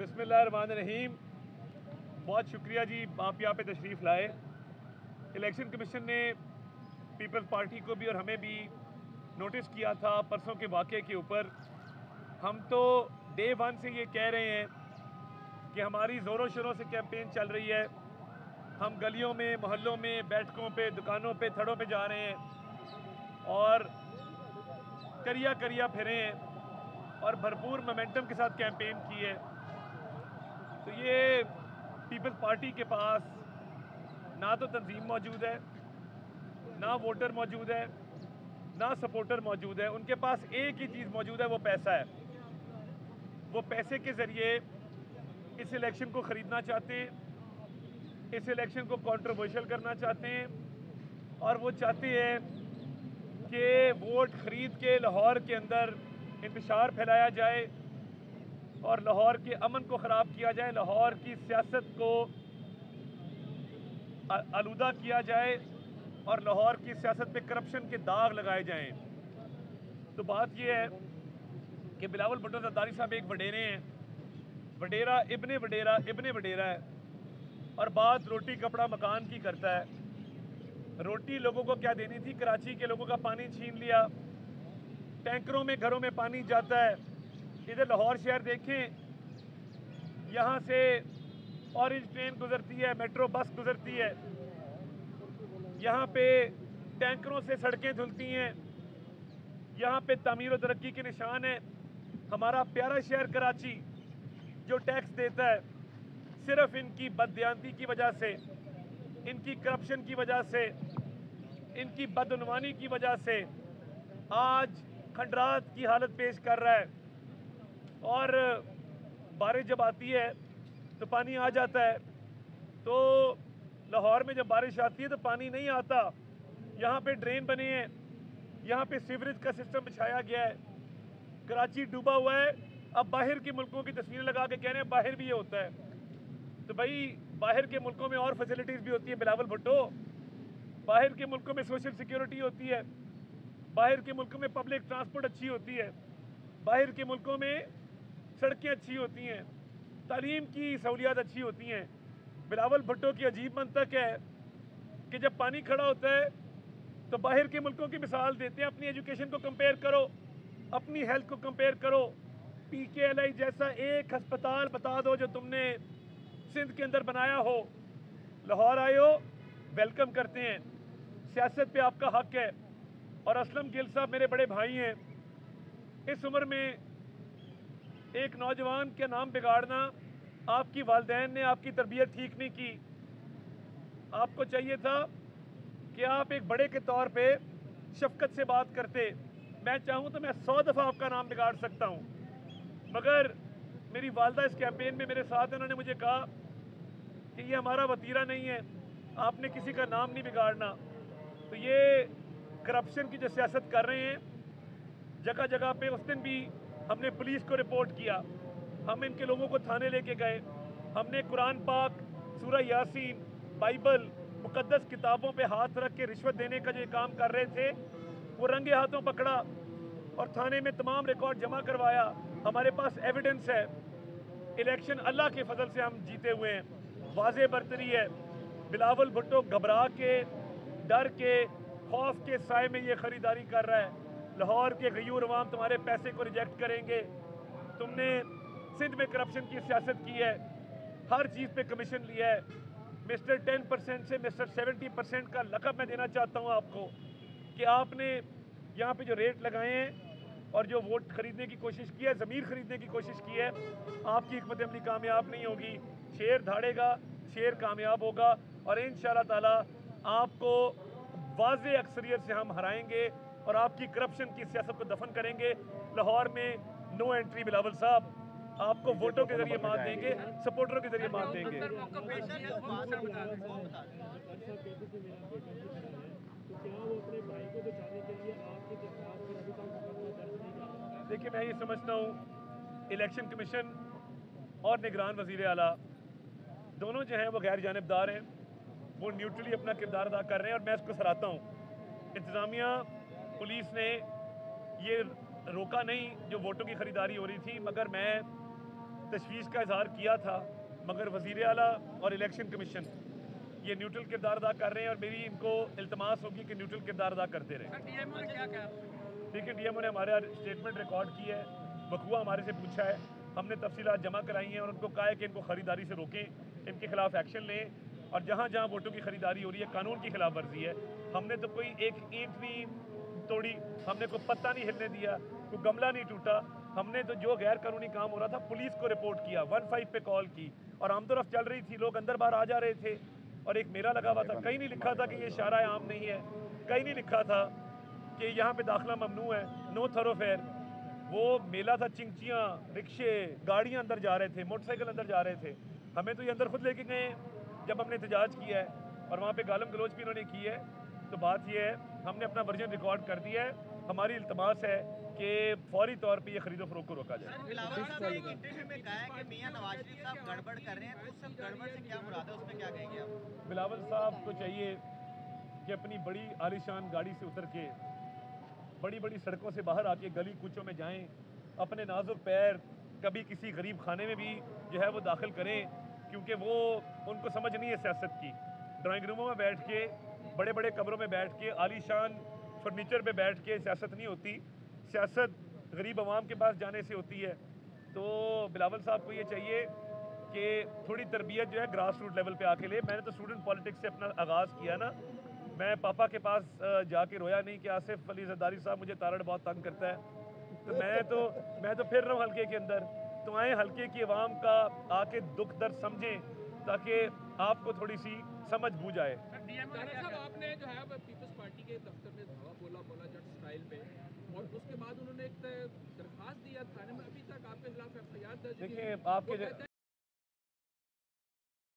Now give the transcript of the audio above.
बिस्मिल्लाहिर्रहमानिर्रहीम। बहुत शुक्रिया जी, आप यहाँ पे तशरीफ़ लाए। इलेक्शन कमीशन ने पीपल्स पार्टी को भी और हमें भी नोटिस किया था परसों के वाक़े के ऊपर। हम तो डे वन से ये कह रहे हैं कि हमारी ज़ोरों शोरों से कैंपेन चल रही है। हम गलियों में, मोहल्लों में, बैठकों पे, दुकानों पे, थड़ों पे जा रहे हैं और करिया करिया फिरे हैं और भरपूर मोमेंटम के साथ कैंपेन की है। तो ये पीपल्स पार्टी के पास ना तो तंजीम मौजूद है, ना वोटर मौजूद है, ना सपोर्टर मौजूद है। उनके पास एक ही चीज़ मौजूद है, वो पैसा है। वो पैसे के ज़रिए इस इलेक्शन को ख़रीदना चाहते हैं, इस इलेक्शन को कंट्रोवर्शियल करना चाहते हैं और वो चाहते हैं कि वोट ख़रीद के लाहौर के अंदर इंतशार फैलाया जाए और लाहौर के अमन को ख़राब किया जाए, लाहौर की सियासत को आलूदा किया जाए और लाहौर की सियासत पे करप्शन के दाग लगाए जाएं। तो बात यह है कि बिलावल भुट्टो ज़रदारी साहब एक वडेरे हैं, वडेरा इब्ने वडेरा है और बात रोटी कपड़ा मकान की करता है। रोटी लोगों को क्या देनी थी, कराची के लोगों का पानी छीन लिया, टैंकरों में घरों में पानी जाता है। इधर लाहौर शहर देखें, यहाँ से ऑरेंज ट्रेन गुजरती है, मेट्रो बस गुजरती है, यहाँ पे टैंकरों से सड़कें धुलती हैं, यहाँ पे तामीर और तरक्की के निशान है। हमारा प्यारा शहर कराची जो टैक्स देता है, सिर्फ इनकी बददियानती की वजह से, इनकी करप्शन की वजह से, इनकी बदउनवानी की वजह से आज खंडरात की हालत पेश कर रहा है। और बारिश जब आती है तो पानी आ जाता है, तो लाहौर में जब बारिश आती है तो पानी नहीं आता। यहाँ पे ड्रेन बने हैं, यहाँ पे सीवरेज का सिस्टम बिछाया गया है। कराची डूबा हुआ है। अब बाहर के मुल्कों की तस्वीरें लगा के कह रहे हैं बाहर भी ये होता है। तो भाई बाहर के मुल्कों में और फैसिलिटीज़ भी होती है बिलावल भुट्टो। बाहर के मुल्कों में सोशल सिक्योरिटी होती है, बाहर के मुल्कों में पब्लिक ट्रांसपोर्ट अच्छी होती है, बाहर के मुल्कों में सड़कें अच्छी होती हैं, तालीम की सहूलियात अच्छी होती हैं। बिलावल भुट्टो की अजीब मंतक है कि जब पानी खड़ा होता है तो बाहर के मुल्कों की मिसाल देते हैं। अपनी एजुकेशन को कंपेयर करो, अपनी हेल्थ को कंपेयर करो। PKLI जैसा एक अस्पताल बता दो जो तुमने सिंध के अंदर बनाया हो। लाहौर आए हो, वेलकम करते हैं, सियासत पे आपका हक है। और असलम गिल साहब मेरे बड़े भाई हैं। इस उम्र में एक नौजवान के नाम बिगाड़ना, आपकी वालिदैन ने आपकी तरबियत ठीक नहीं की। आपको चाहिए था कि आप एक बड़े के तौर पे शफकत से बात करते। मैं चाहूँ तो मैं 100 दफ़ा आपका नाम बिगाड़ सकता हूँ, मगर मेरी वालदा इस कैंपेन में मेरे साथ, उन्होंने मुझे कहा कि ये हमारा वतीरा नहीं है, आपने किसी का नाम नहीं बिगाड़ना। तो ये करप्शन की जो सियासत कर रहे हैं जगह जगह पे, उस दिन भी हमने पुलिस को रिपोर्ट किया, हम इनके लोगों को थाने लेके गए, हमने कुरान पाक, सूरह यासीन, बाइबल, मुकद्दस किताबों पे हाथ रख के रिश्वत देने का जो काम कर रहे थे वो रंगे हाथों पकड़ा और थाने में तमाम रिकॉर्ड जमा करवाया। हमारे पास एविडेंस है। इलेक्शन अल्लाह के फजल से हम जीते हुए हैं, वाज़े बरतरी है। बिलावल भुट्टो घबरा के, डर के, खौफ के साए में ये खरीदारी कर रहा है। लाहौर के गयूर अवाम तुम्हारे पैसे को रिजेक्ट करेंगे। तुमने सिंध में करप्शन की सियासत की है, हर चीज़ पे कमीशन लिया है। मिस्टर 10% से मिस्टर 70% का लक़ब मैं देना चाहता हूँ आपको कि आपने यहाँ पे जो रेट लगाए हैं और जो वोट खरीदने की कोशिश की है, ज़मीर खरीदने की कोशिश की है, आपकी हिकमत अमली कामयाब नहीं होगी। शेर धाड़ेगा, शेर कामयाब होगा और इंशाअल्लाह ताला आपको वाज़े अक्सरियत से हम हराएंगे और आपकी करप्शन की सियासत को दफन करेंगे। लाहौर में नो एंट्री बिलावल साहब, आपको वोटों के जरिए मात देंगे, सपोर्टरों के जरिए मात देंगे। देखिए, मैं ये समझता हूँ इलेक्शन कमीशन और निगरान वज़ीर आला दोनों जो हैं वो गैर जानिबदार हैं। वो न्यूट्रली अपना किरदार अदा कर रहे हैं और मैं इसको सराहता हूँ। इंतज़ामिया पुलिस ने ये रोका नहीं जो वोटों की ख़रीदारी हो रही थी, मगर मैं तशवीश का इजहार किया था, मगर वज़ीर आला और इलेक्शन कमीशन ये न्यूट्रल किरदार अदा कर रहे हैं और मेरी इनको इल्तमास होगी कि न्यूट्रल किरदार अदा करते रहे। देखिए, डीएमओ ने हमारा स्टेटमेंट रिकॉर्ड की है, बखुआ हमारे से पूछा है, हमने तफसीलात जमा कराई हैं और उनको कहा है कि इनको ख़रीदारी से रोकें, इनके खिलाफ एक्शन लें, और जहाँ जहाँ वोटों की ख़रीदारी हो रही है कानून की खिलाफ वर्जी है। हमने तो कोई एक ईंट नहीं तोड़ी, हमने कोई पत्ता नहीं हिलने दिया, कोई गमला नहीं टूटा। हमने तो जो गैर कानूनी काम हो रहा था पुलिस को रिपोर्ट किया, 15 पे कॉल की, और आमदोरफ्त चल रही थी, लोग अंदर बाहर आ जा रहे थे, और एक मेला लगा हुआ था। कहीं नहीं लिखा था कि ये इशारा आम नहीं है, कहीं नहीं लिखा था कि यहाँ पे दाखिला ममनू है, नो थरोफेयर। वो मेला था, चिंचियाँ, रिक्शे, गाड़ियाँ अंदर जा रहे थे, मोटरसाइकिल अंदर जा रहे थे। हमें तो ये अंदर खुद लेके गए जब हमने एहतजाज किया है, और वहाँ पे गालम गलोच भी इन्होंने की है। तो बात ये है, हमने अपना वर्जन रिकॉर्ड कर दिया है। हमारी इल्तमास है कि फौरी तौर पे ये खरीदो फरोख्त को रोका जाए। बिलावल साहब ने एक इंटरव्यू में कहा है कि मियां नवाज शरीफ साहब गड़बड़ कर रहे हैं, तो उस सब गड़बड़ से क्या मुराद है, उसमें क्या कहेंगे आप? बिलावल साहब को चाहिए कि अपनी बड़ी आलीशान गाड़ी से उतर के बड़ी बड़ी सड़कों से बाहर आके गली कूचों में जाएं, अपने नाजुक पैर कभी किसी गरीब खाने में भी जो है वो दाखिल करें, क्योंकि वो उनको समझ नहीं है सियासत की। ड्राइंग रूमों में बैठ के, बड़े बड़े कमरों में बैठ के, आलीशान फर्नीचर पे बैठ के सियासत नहीं होती। सियासत गरीब आवाम के पास जाने से होती है। तो बिलावल साहब को ये चाहिए कि थोड़ी तरबियत जो है ग्रास रूट लेवल पे आके ले। मैंने तो स्टूडेंट पॉलिटिक्स से अपना आगाज़ किया ना, मैं पापा के पास जाके रोया नहीं कि आसिफ अली जरदारी साहब मुझे तारड़ बहुत तंग करता है। तो मैं तो फिर रहा हूँ हल्के के अंदर। तो आए हल्के की आवाम का आके दुख दर्द समझें, ताकि आपको थोड़ी सी समझ बूझ आए। साहब आपने जो है पीपल्स पार्टी के दफ्तर में धावा बोला जट स्टाइल पे, और उसके बाद उन्होंने एक दरखास्त दिया थाने में, अभी तक आपके खिलाफ एफआईआर दर्ज नहीं हुई। देखिए, आपके